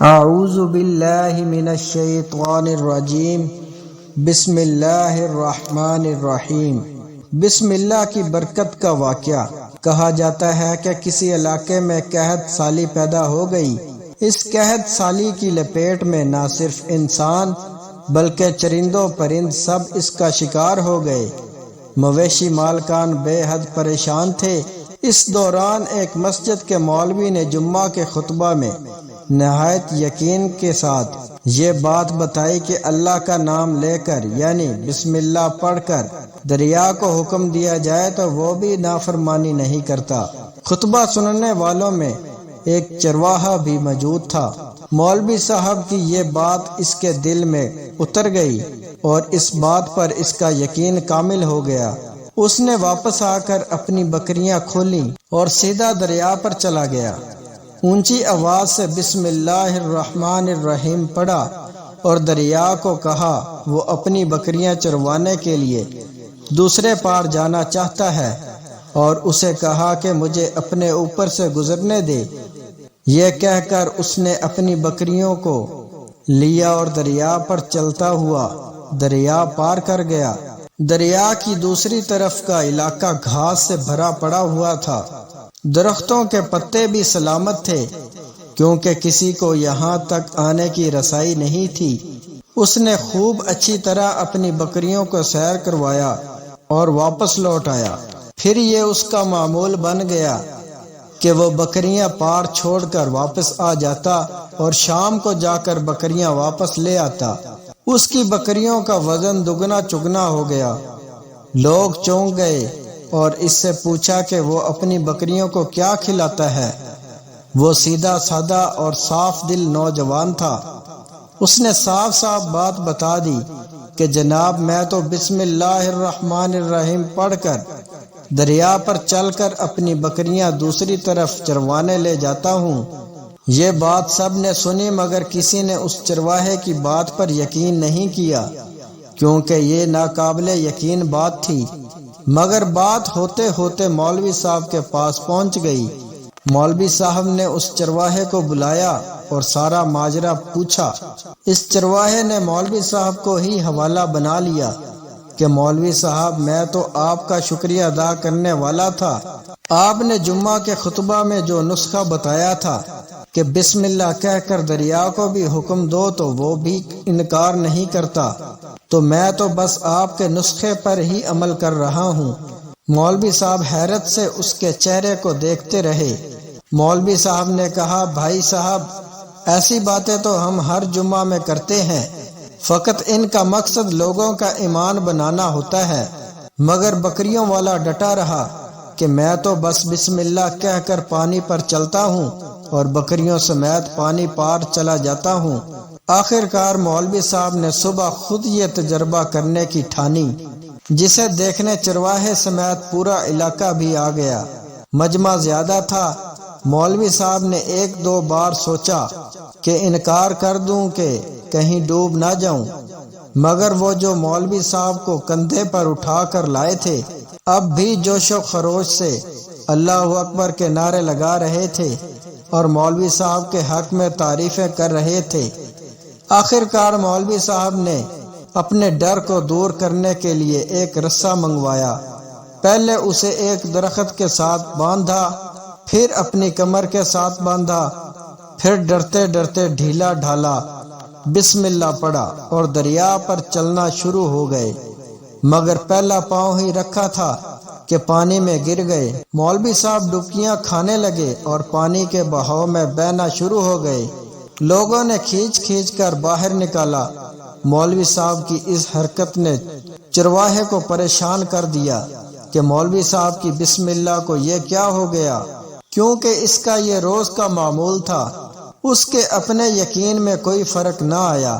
اعوذ باللہ من الشیطان الرجیم بسم اللہ الرحمن الرحیم۔ بسم اللہ کی برکت کا واقعہ۔ کہا جاتا ہے کہ کسی علاقے میں قحط سالی پیدا ہو گئی۔ اس قحط سالی کی لپیٹ میں نہ صرف انسان بلکہ چرندوں پرند سب اس کا شکار ہو گئے۔ مویشی مالکان بے حد پریشان تھے۔ اس دوران ایک مسجد کے مولوی نے جمعہ کے خطبہ میں نہایت یقین کے ساتھ یہ بات بتائی کہ اللہ کا نام لے کر یعنی بسم اللہ پڑھ کر دریا کو حکم دیا جائے تو وہ بھی نافرمانی نہیں کرتا۔ خطبہ سننے والوں میں ایک چرواہا بھی موجود تھا۔ مولوی صاحب کی یہ بات اس کے دل میں اتر گئی اور اس بات پر اس کا یقین کامل ہو گیا۔ اس نے واپس آ کر اپنی بکریاں کھولیں اور سیدھا دریا پر چلا گیا۔ اونچی آواز سے بسم اللہ الرحمن الرحیم پڑھا اور دریا کو کہا وہ اپنی بکریاں چروانے کے لیے دوسرے پار جانا چاہتا ہے، اور اسے کہا کہ مجھے اپنے اوپر سے گزرنے دے۔ یہ کہہ کر اس نے اپنی بکریوں کو لیا اور دریا پر چلتا ہوا دریا پار کر گیا۔ دریا کی دوسری طرف کا علاقہ گھاس سے بھرا پڑا ہوا تھا۔ درختوں کے پتے بھی سلامت تھے کیونکہ کسی کو یہاں تک آنے کی رسائی نہیں تھی۔ اس نے خوب اچھی طرح اپنی بکریوں کو سیر کروایا اور واپس لوٹ آیا۔ پھر یہ اس کا معمول بن گیا کہ وہ بکریاں پار چھوڑ کر واپس آ جاتا اور شام کو جا کر بکریاں واپس لے آتا۔ اس کی بکریوں کا وزن دگنا چگنا ہو گیا۔ لوگ چونک گئے اور اس سے پوچھا کہ وہ اپنی بکریوں کو کیا کھلاتا ہے۔ وہ سیدھا سادہ اور صاف دل نوجوان تھا۔ اس نے صاف صاف بات بتا دی کہ جناب میں تو بسم اللہ الرحمن الرحیم پڑھ کر دریا پر چل کر اپنی بکریاں دوسری طرف چروانے لے جاتا ہوں۔ یہ بات سب نے سنی مگر کسی نے اس چرواہے کی بات پر یقین نہیں کیا کیونکہ یہ ناقابل یقین بات تھی۔ مگر بات ہوتے ہوتے مولوی صاحب کے پاس پہنچ گئی۔ مولوی صاحب نے اس چرواہے کو بلایا اور سارا ماجرا پوچھا۔ اس چرواہے نے مولوی صاحب کو ہی حوالہ بنا لیا کہ مولوی صاحب میں تو آپ کا شکریہ ادا کرنے والا تھا۔ آپ نے جمعہ کے خطبہ میں جو نسخہ بتایا تھا کہ بسم اللہ کہہ کر دریا کو بھی حکم دو تو وہ بھی انکار نہیں کرتا، تو میں تو بس آپ کے نسخے پر ہی عمل کر رہا ہوں۔ مولوی صاحب حیرت سے اس کے چہرے کو دیکھتے رہے۔ مولوی صاحب نے کہا بھائی صاحب ایسی باتیں تو ہم ہر جمعہ میں کرتے ہیں، فقط ان کا مقصد لوگوں کا ایمان بنانا ہوتا ہے۔ مگر بکریوں والا ڈٹا رہا کہ میں تو بس بسم اللہ کہہ کر پانی پر چلتا ہوں اور بکریوں سمیت پانی پار چلا جاتا ہوں۔ آخر کار مولوی صاحب نے صبح خود یہ تجربہ کرنے کی ٹھانی، جسے دیکھنے چرواہے سمیت پورا علاقہ بھی آ گیا۔ مجمع زیادہ تھا۔ مولوی صاحب نے ایک دو بار سوچا کہ انکار کر دوں کہ کہیں ڈوب نہ جاؤں، مگر وہ جو مولوی صاحب کو کندھے پر اٹھا کر لائے تھے اب بھی جوش و خروش سے اللہ اکبر کے نعرے لگا رہے تھے اور مولوی صاحب کے حق میں تعریفیں کر رہے تھے۔ آخر کار مولوی صاحب نے اپنے ڈر کو دور کرنے کے لیے ایک رسہ منگوایا۔ پہلے اسے ایک درخت کے ساتھ باندھا، پھر اپنی کمر کے ساتھ باندھا، پھر ڈرتے ڈرتے ڈھیلا ڈھالا بسم اللہ پڑھا اور دریا پر چلنا شروع ہو گئے۔ مگر پہلا پاؤں ہی رکھا تھا کہ پانی میں گر گئے۔ مولوی صاحب ڈبکیاں کھانے لگے اور پانی کے بہاؤ میں بہنا شروع ہو گئے۔ لوگوں نے کھینچ کھینچ کر باہر نکالا۔ مولوی صاحب کی اس حرکت نے چرواہے کو پریشان کر دیا کہ مولوی صاحب کی بسم اللہ کو یہ کیا ہو گیا، کیونکہ اس کا یہ روز کا معمول تھا۔ اس کے اپنے یقین میں کوئی فرق نہ آیا۔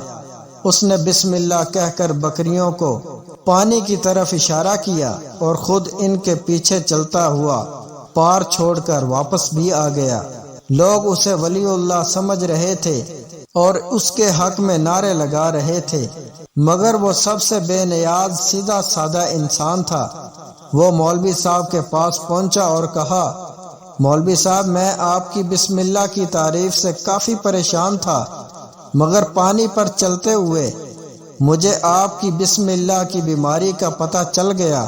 اس نے بسم اللہ کہہ کر بکریوں کو پانی کی طرف اشارہ کیا اور خود ان کے پیچھے چلتا ہوا پار چھوڑ کر واپس بھی آ گیا۔ لوگ اسے ولی اللہ سمجھ رہے تھے اور اس کے حق میں نعرے لگا رہے تھے، مگر وہ سب سے بے نیاز سیدھا سادہ انسان تھا۔ وہ مولوی صاحب کے پاس پہنچا اور کہا مولوی صاحب میں آپ کی بسم اللہ کی تعریف سے کافی پریشان تھا، مگر پانی پر چلتے ہوئے مجھے آپ کی بسم اللہ کی بیماری کا پتہ چل گیا۔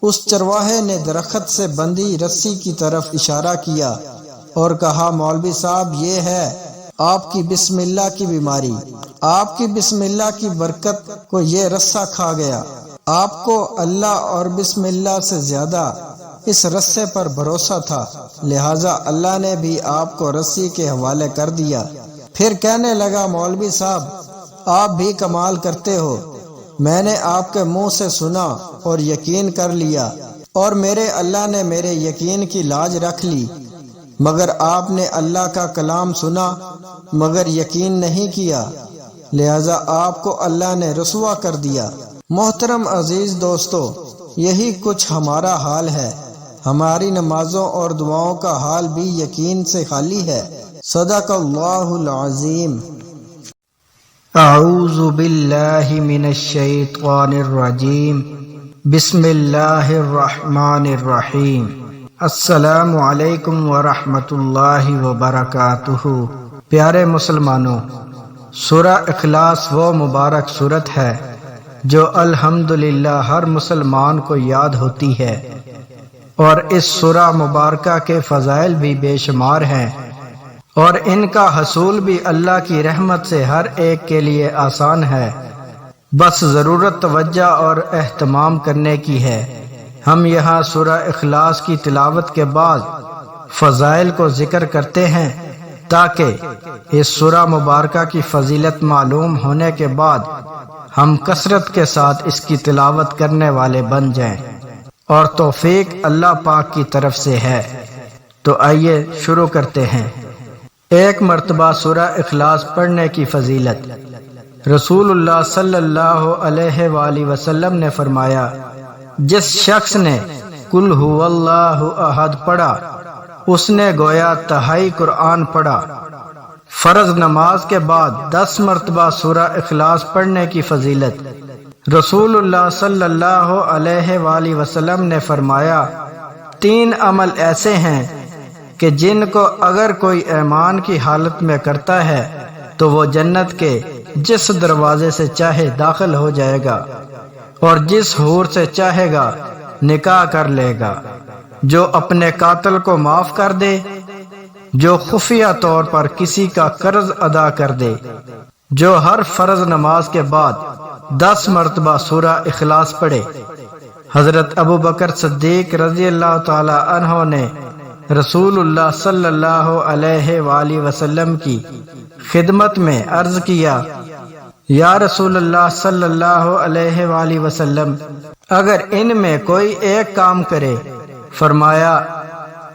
اس چرواہے نے درخت سے بندھی رسی کی طرف اشارہ کیا اور کہا، مولوی صاحب یہ ہے آپ کی بسم اللہ کی بیماری، آپ کی بسم اللہ کی برکت کو یہ رسہ کھا گیا۔ آپ کو اللہ اور بسم اللہ سے زیادہ اس رسے پر بھروسہ تھا، لہٰذا اللہ نے بھی آپ کو رسی کے حوالے کر دیا۔ پھر کہنے لگا، مولوی صاحب آپ بھی کمال کرتے ہو، میں نے آپ کے منہ سے سنا اور یقین کر لیا، اور میرے اللہ نے میرے یقین کی لاج رکھ لی، مگر آپ نے اللہ کا کلام سنا مگر یقین نہیں کیا، لہذا آپ کو اللہ نے رسوا کر دیا۔ محترم عزیز دوستو، یہی کچھ ہمارا حال ہے، ہماری نمازوں اور دعاؤں کا حال بھی یقین سے خالی ہے۔ صدق اللہ العظیم۔ اعوذ باللہ من الشیطان الرجیم، بسم اللہ الرحمن الرحیم۔ السلام علیکم ورحمۃ اللہ وبرکاتہ۔ پیارے مسلمانوں، سورہ اخلاص وہ مبارک سورت ہے جو الحمدللہ ہر مسلمان کو یاد ہوتی ہے، اور اس سورہ مبارکہ کے فضائل بھی بے شمار ہیں، اور ان کا حصول بھی اللہ کی رحمت سے ہر ایک کے لیے آسان ہے، بس ضرورت توجہ اور اہتمام کرنے کی ہے۔ ہم یہاں سورہ اخلاص کی تلاوت کے بعد فضائل کو ذکر کرتے ہیں تاکہ اس سورہ مبارکہ کی فضیلت معلوم ہونے کے بعد ہم کثرت کے ساتھ اس کی تلاوت کرنے والے بن جائیں، اور توفیق اللہ پاک کی طرف سے ہے۔ تو آئیے شروع کرتے ہیں۔ ایک مرتبہ سورہ اخلاص پڑھنے کی فضیلت۔ رسول اللہ صلی اللہ علیہ وآلہ وسلم نے فرمایا، جس شخص نے قل هو اللہ احد پڑھا اس نے گویا تہائی قرآن پڑھا۔ فرض نماز کے بعد 10 مرتبہ سورہ اخلاص پڑھنے کی فضیلت۔ رسول اللہ صلی اللہ علیہ وآلہ وسلم نے فرمایا، 3 عمل ایسے ہیں کہ جن کو اگر کوئی ایمان کی حالت میں کرتا ہے تو وہ جنت کے جس دروازے سے چاہے داخل ہو جائے گا، اور جس حور سے چاہے گا نکاح کر لے گا، جو اپنے قاتل کو معاف کر دے، جو خفیہ طور پر کسی کا قرض ادا کر دے، جو ہر فرض نماز کے بعد 10 مرتبہ سورہ اخلاص پڑھے۔ حضرت ابو بکر صدیق رضی اللہ تعالی عنہ نے رسول اللہ صلی اللہ علیہ وآلہ وسلم کی خدمت میں عرض کیا، یا رسول اللہ صلی اللہ علیہ وآلہ وسلم، اگر ان میں کوئی ایک کام کرے، فرمایا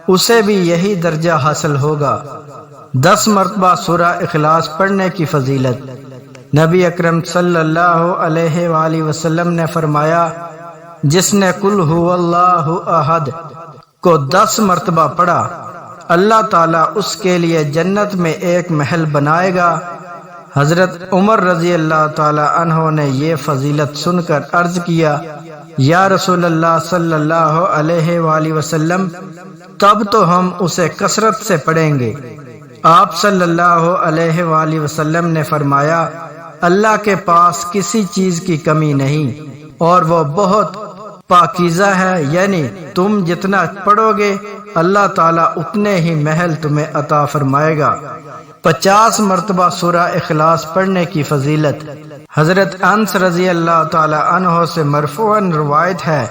اسے بھی یہی درجہ حاصل ہوگا۔ 10 مرتبہ سورہ اخلاص پڑھنے کی فضیلت۔ نبی اکرم صلی اللہ علیہ وآلہ وسلم نے فرمایا، جس نے قل هو اللہ احد کو 10 مرتبہ پڑھا، اللہ تعالیٰ اس کے لیے جنت میں ایک محل بنائے گا۔ حضرت عمر رضی اللہ تعالی عنہ نے یہ فضیلت سن کر عرض کیا، یا رسول اللہ صلی اللہ علیہ وآلہ وسلم، تب تو ہم اسے کثرت سے پڑھیں گے۔ آپ صلی اللہ علیہ وآلہ وسلم نے فرمایا، اللہ کے پاس کسی چیز کی کمی نہیں، اور وہ بہت پاکیزہ ہے، یعنی تم جتنا پڑھو گے اللہ تعالیٰ اتنے ہی محل تمہیں عطا فرمائے گا۔ 50 مرتبہ سورہ اخلاص پڑھنے کی فضیلت۔ حضرت انس رضی اللہ تعالی عنہ سے مرفوعاً روایت ہے،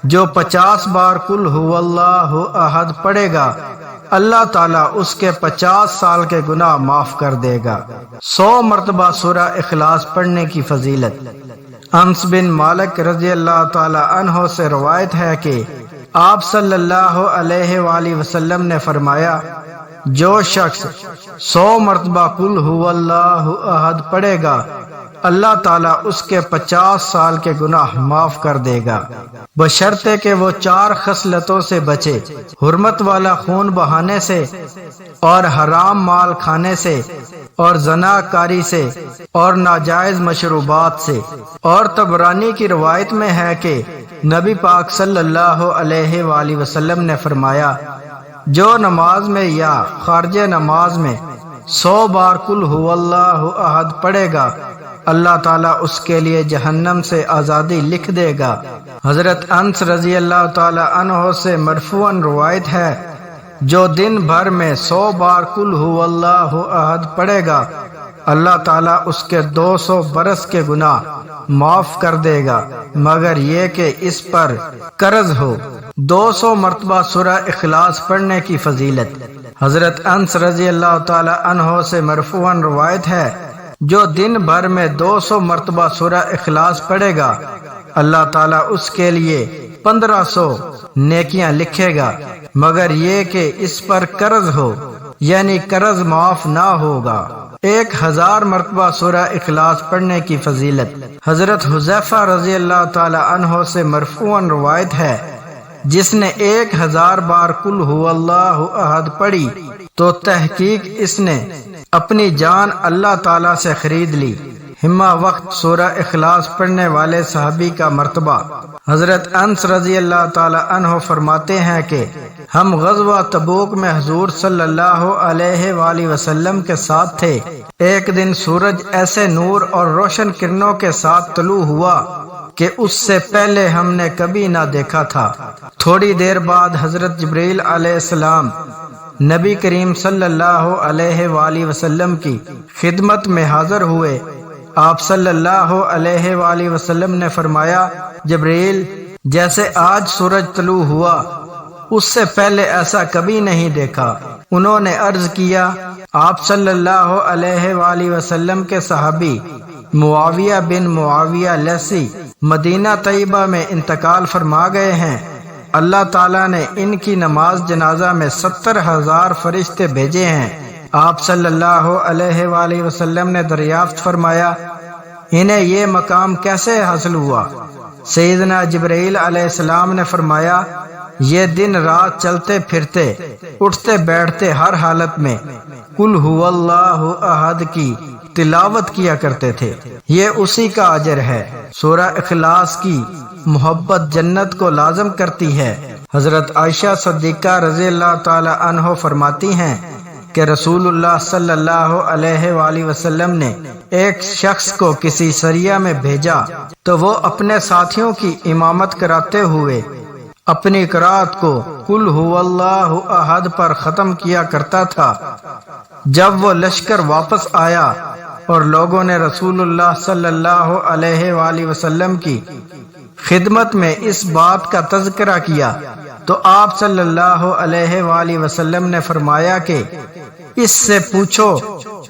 جو 50 بار قل هو اللہ احد پڑھے گا، اللہ تعالیٰ اس کے 50 سال کے گناہ معاف کر دے گا۔ 100 مرتبہ سورہ اخلاص پڑھنے کی فضیلت۔ انس بن مالک رضی اللہ تعالی عنہ سے روایت ہے کہ آپ صلی اللہ علیہ وآلہ وسلم نے فرمایا، جو شخص 100 مرتبہ قل هو اللہ احد پڑھے گا، اللہ تعالیٰ اس کے 50 سال کے گناہ معاف کر دے گا، بشرطے کہ وہ 4 خصلتوں سے بچے: حرمت والا خون بہانے سے، اور حرام مال کھانے سے، اور زنا کاری سے، اور ناجائز مشروبات سے۔ اور طبرانی کی روایت میں ہے کہ نبی پاک صلی اللہ علیہ وآلہ وسلم نے فرمایا، جو نماز میں یا خارج نماز میں 100 بار قل هو اللہ احد پڑھے گا، اللہ تعالیٰ اس کے لیے جہنم سے آزادی لکھ دے گا۔ حضرت انس رضی اللہ تعالی عنہ سے مرفوعاً روایت ہے، جو دن بھر میں 100 بار قل هو اللہ احد پڑھے گا، اللہ تعالیٰ اس کے 200 برس کے گناہ معاف کر دے گا، مگر یہ کہ اس پر قرض ہو۔ 200 مرتبہ سورہ اخلاص پڑھنے کی فضیلت۔ حضرت انس رضی اللہ تعالی عنہ سے مرفوعاً روایت ہے، جو دن بھر میں 200 مرتبہ سورہ اخلاص پڑھے گا، اللہ تعالیٰ اس کے لیے 1500 نیکیاں لکھے گا، مگر یہ کہ اس پر قرض ہو، یعنی قرض معاف نہ ہوگا۔ 1000 مرتبہ سورہ اخلاص پڑھنے کی فضیلت۔ حضرت حذیفہ رضی اللہ تعالی عنہ سے مرفوعاً روایت ہے، جس نے 1000 بار قل هو اللہ احد پڑھی تو تحقیق اس نے اپنی جان اللہ تعالی سے خرید لی۔ ہمہ وقت سورہ اخلاص پڑھنے والے صحابی کا مرتبہ۔ حضرت انس رضی اللہ تعالی عنہ فرماتے ہیں کہ ہم غزوہ تبوک میں حضور صلی اللہ علیہ وآلہ وسلم کے ساتھ تھے۔ ایک دن سورج ایسے نور اور روشن کرنوں کے ساتھ طلوع ہوا کہ اس سے پہلے ہم نے کبھی نہ دیکھا تھا۔ تھوڑی دیر بعد حضرت جبریل علیہ السلام نبی کریم صلی اللہ علیہ وآلہ وسلم کی خدمت میں حاضر ہوئے۔ آپ صلی اللہ علیہ وآلہ وسلم نے فرمایا، جبریل، جیسے آج سورج طلوع ہوا اس سے پہلے ایسا کبھی نہیں دیکھا۔ انہوں نے عرض کیا، آپ صلی اللہ علیہ وآلہ وسلم کے صحابی معاویہ بن معاویہ لیثی مدینہ طیبہ میں انتقال فرما گئے ہیں۔ اللہ تعالیٰ نے ان کی نماز جنازہ میں 70,000 فرشتے بھیجے ہیں۔ آپ صلی اللہ علیہ وآلہ وسلم نے دریافت فرمایا، انہیں یہ مقام کیسے حاصل ہوا؟ سیدنا جبرائیل علیہ السلام نے فرمایا، یہ دن رات چلتے پھرتے اٹھتے بیٹھتے ہر حالت میں قل هو اللہ احد کی تلاوت کیا کرتے تھے، یہ اسی کا اجر ہے۔ سورہ اخلاص کی محبت جنت کو لازم کرتی ہے۔ حضرت عائشہ صدیقہ رضی اللہ تعالی عنہ فرماتی ہیں کہ رسول اللہ صلی اللہ علیہ وآلہ وسلم نے ایک شخص کو کسی سریہ میں بھیجا تو وہ اپنے ساتھیوں کی امامت کراتے ہوئے اپنی قرات کو قل هو اللہ احد پر ختم کیا کرتا تھا۔ جب وہ لشکر واپس آیا اور لوگوں نے رسول اللہ صلی اللہ علیہ وآلہ وسلم کی خدمت میں اس بات کا تذکرہ کیا تو آپ صلی اللہ علیہ وآلہ وسلم نے فرمایا کہ اس سے پوچھو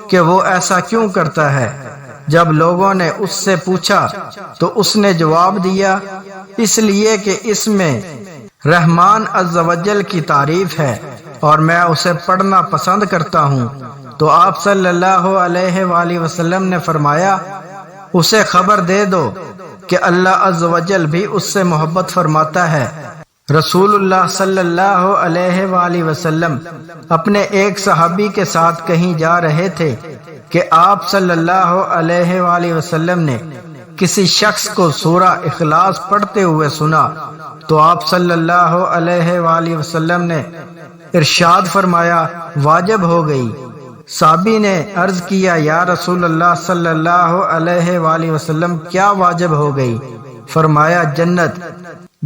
کہ وہ ایسا کیوں کرتا ہے۔ جب لوگوں نے اس سے پوچھا تو اس نے جواب دیا، اس لیے کہ اس میں رحمان عز و جل کی تعریف ہے اور میں اسے پڑھنا پسند کرتا ہوں۔ تو آپ صلی اللہ علیہ وآلہ وسلم نے فرمایا، اسے خبر دے دو کہ اللہ عز و جل بھی اس سے محبت فرماتا ہے۔ رسول اللہ صلی اللہ علیہ وآلہ وسلم اپنے ایک صحابی کے ساتھ کہیں جا رہے تھے کہ آپ صلی اللہ علیہ وآلہ وسلم نے کسی شخص کو سورہ اخلاص پڑھتے ہوئے سنا تو آپ صلی اللہ علیہ وآلہ وسلم نے ارشاد فرمایا، واجب ہو گئی۔ صحابی نے عرض کیا، یا رسول اللہ صلی اللہ علیہ وآلہ وسلم کیا واجب ہو گئی؟ فرمایا، جنت۔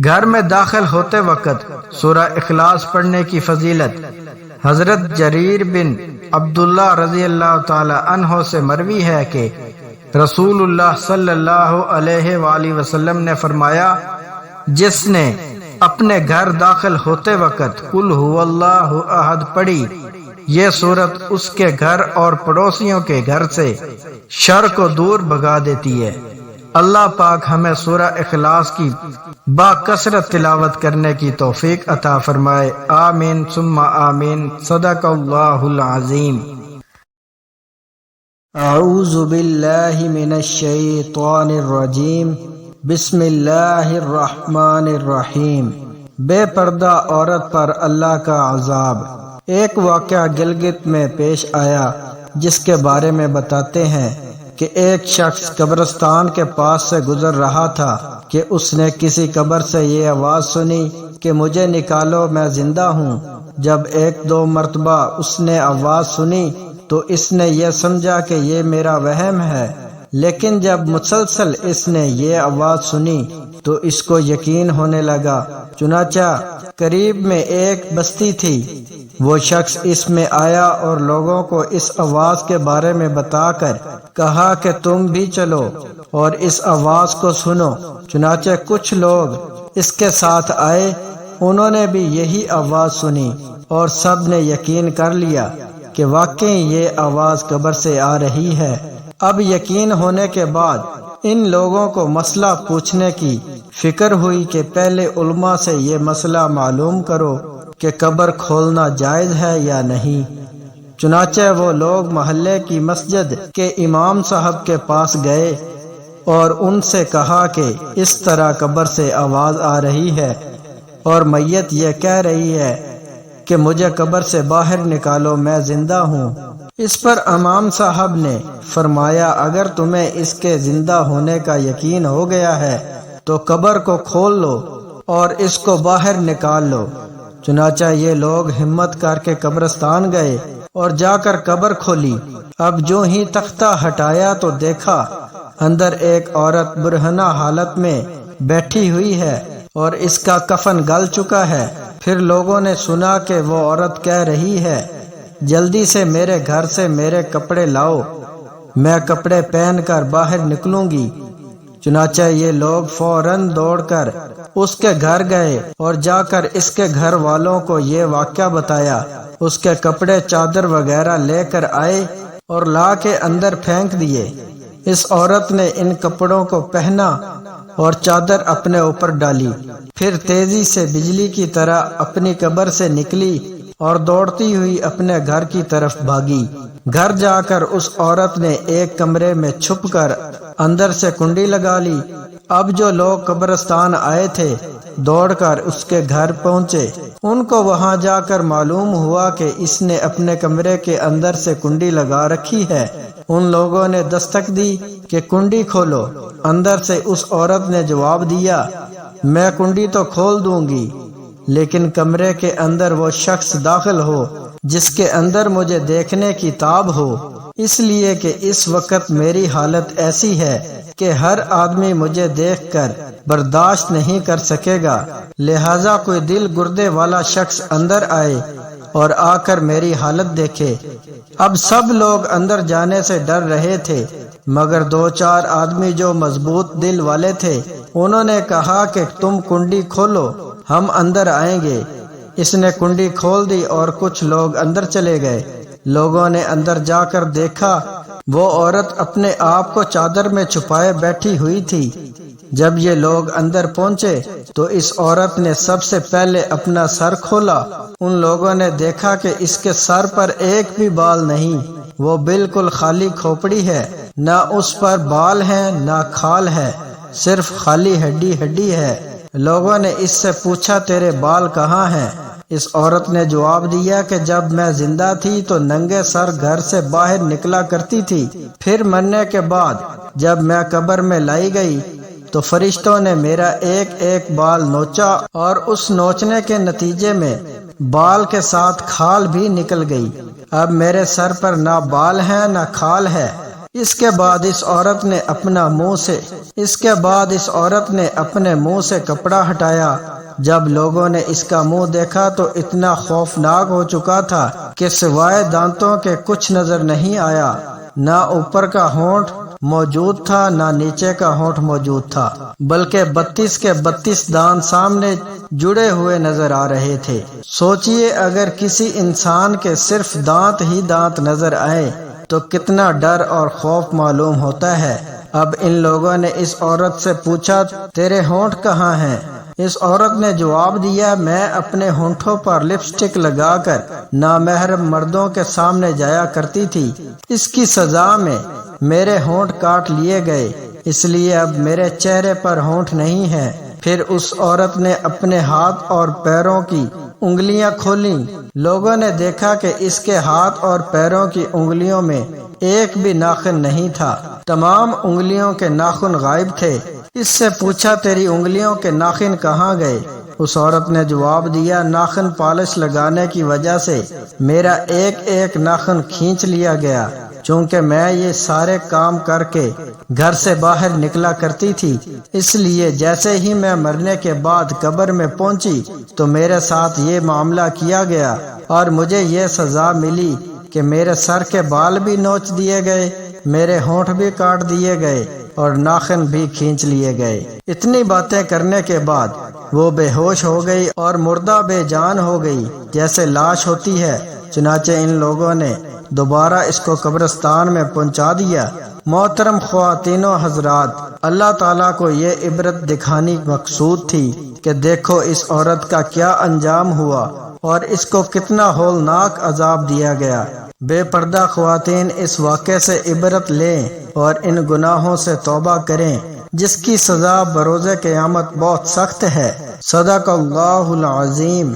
گھر میں داخل ہوتے وقت سورہ اخلاص پڑھنے کی فضیلت۔ حضرت جریر بن عبداللہ رضی اللہ تعالی عنہ سے مروی ہے کہ رسول اللہ صلی اللہ علیہ وآلہ وسلم نے فرمایا، جس نے اپنے گھر داخل ہوتے وقت قل هو اللہ احد پڑھی، یہ سورت اس کے گھر اور پڑوسیوں کے گھر سے شر کو دور بھگا دیتی ہے۔ اللہ پاک ہمیں سورہ اخلاص کی با کثرت تلاوت کرنے کی توفیق عطا فرمائے، آمین ثم آمین۔ صدق اللہ العظیم۔ اعوذ باللہ من الشیطان الرجیم، بسم اللہ الرحمن الرحیم۔ بے پردہ عورت پر اللہ کا عذاب۔ ایک واقعہ گلگت میں پیش آیا جس کے بارے میں بتاتے ہیں کہ ایک شخص قبرستان کے پاس سے گزر رہا تھا کہ اس نے کسی قبر سے یہ آواز سنی کہ مجھے نکالو میں زندہ ہوں۔ جب 1-2 مرتبہ اس نے آواز سنی تو اس نے یہ سمجھا کہ یہ میرا وہم ہے، لیکن جب مسلسل اس نے یہ آواز سنی تو اس کو یقین ہونے لگا۔ چنانچہ قریب میں ایک بستی تھی، وہ شخص اس میں آیا اور لوگوں کو اس آواز کے بارے میں بتا کر کہا کہ تم بھی چلو اور اس آواز کو سنو۔ چنانچہ کچھ لوگ اس کے ساتھ آئے، انہوں نے بھی یہی آواز سنی اور سب نے یقین کر لیا کہ واقعی یہ آواز قبر سے آ رہی ہے۔ اب یقین ہونے کے بعد ان لوگوں کو مسئلہ پوچھنے کی فکر ہوئی کہ پہلے علماء سے یہ مسئلہ معلوم کرو کہ قبر کھولنا جائز ہے یا نہیں۔ چنانچہ وہ لوگ محلے کی مسجد کے امام صاحب کے پاس گئے اور ان سے کہا کہ اس طرح قبر سے آواز آ رہی ہے اور میت یہ کہہ رہی ہے کہ مجھے قبر سے باہر نکالو میں زندہ ہوں۔ اس پر امام صاحب نے فرمایا اگر تمہیں اس کے زندہ ہونے کا یقین ہو گیا ہے تو قبر کو کھول لو اور اس کو باہر نکال لو۔ چنانچہ یہ لوگ ہمت کر کے قبرستان گئے اور جا کر قبر کھولی۔ اب جو ہی تختہ ہٹایا تو دیکھا اندر ایک عورت برہنہ حالت میں بیٹھی ہوئی ہے اور اس کا کفن گل چکا ہے۔ پھر لوگوں نے سنا کہ وہ عورت کہہ رہی ہے جلدی سے میرے گھر سے میرے کپڑے لاؤ، میں کپڑے پہن کر باہر نکلوں گی۔ چنانچہ یہ لوگ فوراً دوڑ کر اس کے گھر گئے اور جا کر اس کے گھر والوں کو یہ واقعہ بتایا۔ اس کے کپڑے چادر وغیرہ لے کر آئے اور لا کے اندر پھینک دیے۔ اس عورت نے ان کپڑوں کو پہنا اور چادر اپنے اوپر ڈالی، پھر تیزی سے بجلی کی طرح اپنی قبر سے نکلی اور دوڑتی ہوئی اپنے گھر کی طرف بھاگی۔ گھر جا کر اس عورت نے ایک کمرے میں چھپ کر اندر سے کنڈی لگا لی۔ اب جو لوگ قبرستان آئے تھے دوڑ کر اس کے گھر پہنچے، ان کو وہاں جا کر معلوم ہوا کہ اس نے اپنے کمرے کے اندر سے کنڈی لگا رکھی ہے۔ ان لوگوں نے دستک دی کہ کنڈی کھولو۔ اندر سے اس عورت نے جواب دیا میں کنڈی تو کھول دوں گی، لیکن کمرے کے اندر وہ شخص داخل ہو جس کے اندر مجھے دیکھنے کی تاب ہو، اس لیے کہ اس وقت میری حالت ایسی ہے کہ ہر آدمی مجھے دیکھ کر برداشت نہیں کر سکے گا، لہذا کوئی دل گردے والا شخص اندر آئے اور آ کر میری حالت دیکھے۔ اب سب لوگ اندر جانے سے ڈر رہے تھے، مگر 2-4 آدمی جو مضبوط دل والے تھے انہوں نے کہا کہ تم کنڈی کھولو، ہم اندر آئیں گے۔ اس نے کنڈی کھول دی اور کچھ لوگ اندر چلے گئے۔ لوگوں نے اندر جا کر دیکھا وہ عورت اپنے آپ کو چادر میں چھپائے بیٹھی ہوئی تھی۔ جب یہ لوگ اندر پہنچے تو اس عورت نے سب سے پہلے اپنا سر کھولا۔ ان لوگوں نے دیکھا کہ اس کے سر پر ایک بھی بال نہیں، وہ بالکل خالی کھوپڑی ہے، نہ اس پر بال ہیں نہ کھال ہے، صرف خالی ہڈی ہے۔ لوگوں نے اس سے پوچھا تیرے بال کہاں ہیں؟ اس عورت نے جواب دیا کہ جب میں زندہ تھی تو ننگے سر گھر سے باہر نکلا کرتی تھی، پھر مرنے کے بعد جب میں قبر میں لائی گئی تو فرشتوں نے میرا ایک ایک بال نوچا اور اس نوچنے کے نتیجے میں بال کے ساتھ کھال بھی نکل گئی۔ اب میرے سر پر نہ بال ہیں نہ کھال ہے۔ اس کے بعد اس عورت نے اپنے منہ سے کپڑا ہٹایا۔ جب لوگوں نے اس کا منہ دیکھا تو اتنا خوفناک ہو چکا تھا کہ سوائے دانتوں کے کچھ نظر نہیں آیا، نہ اوپر کا ہونٹ موجود تھا نہ نیچے کا ہونٹ موجود تھا، بلکہ 32 کے 32 دانت سامنے جڑے ہوئے نظر آ رہے تھے۔ سوچئے اگر کسی انسان کے صرف دانت ہی دانت نظر آئے تو کتنا ڈر اور خوف معلوم ہوتا ہے۔ اب ان لوگوں نے اس عورت سے پوچھا تیرے ہونٹ کہاں ہیں؟ اس عورت نے جواب دیا میں اپنے ہونٹوں پر لپسٹک لگا کر نامحرم مردوں کے سامنے جایا کرتی تھی، اس کی سزا میں میرے ہونٹ کاٹ لیے گئے، اس لیے اب میرے چہرے پر ہونٹ نہیں ہے۔ پھر اس عورت نے اپنے ہاتھ اور پیروں کی انگلیاں کھولیں۔ لوگوں نے دیکھا کہ اس کے ہاتھ اور پیروں کی انگلیوں میں ایک بھی ناخن نہیں تھا، تمام انگلیوں کے ناخن غائب تھے۔ اس سے پوچھا تیری انگلیوں کے ناخن کہاں گئے؟ اس عورت نے جواب دیا، ناخن پالش لگانے کی وجہ سے میرا ایک ایک ناخن کھینچ لیا گیا، چونکہ میں یہ سارے کام کر کے گھر سے باہر نکلا کرتی تھی، اس لیے جیسے ہی میں مرنے کے بعد قبر میں پہنچی تو میرے ساتھ یہ معاملہ کیا گیا اور مجھے یہ سزا ملی کہ میرے سر کے بال بھی نوچ دیے گئے، میرے ہونٹ بھی کاٹ دیے گئے اور ناخن بھی کھینچ لیے گئے۔ اتنی باتیں کرنے کے بعد وہ بے ہوش ہو گئی اور مردہ بے جان ہو گئی جیسے لاش ہوتی ہے۔ چنانچہ ان لوگوں نے دوبارہ اس کو قبرستان میں پہنچا دیا۔ محترم خواتین و حضرات، اللہ تعالیٰ کو یہ عبرت دکھانی مقصود تھی کہ دیکھو اس عورت کا کیا انجام ہوا اور اس کو کتنا ہولناک عذاب دیا گیا۔ بے پردہ خواتین اس واقعے سے عبرت لیں اور ان گناہوں سے توبہ کریں جس کی سزا بروز قیامت بہت سخت ہے۔ صدق اللہ العظیم۔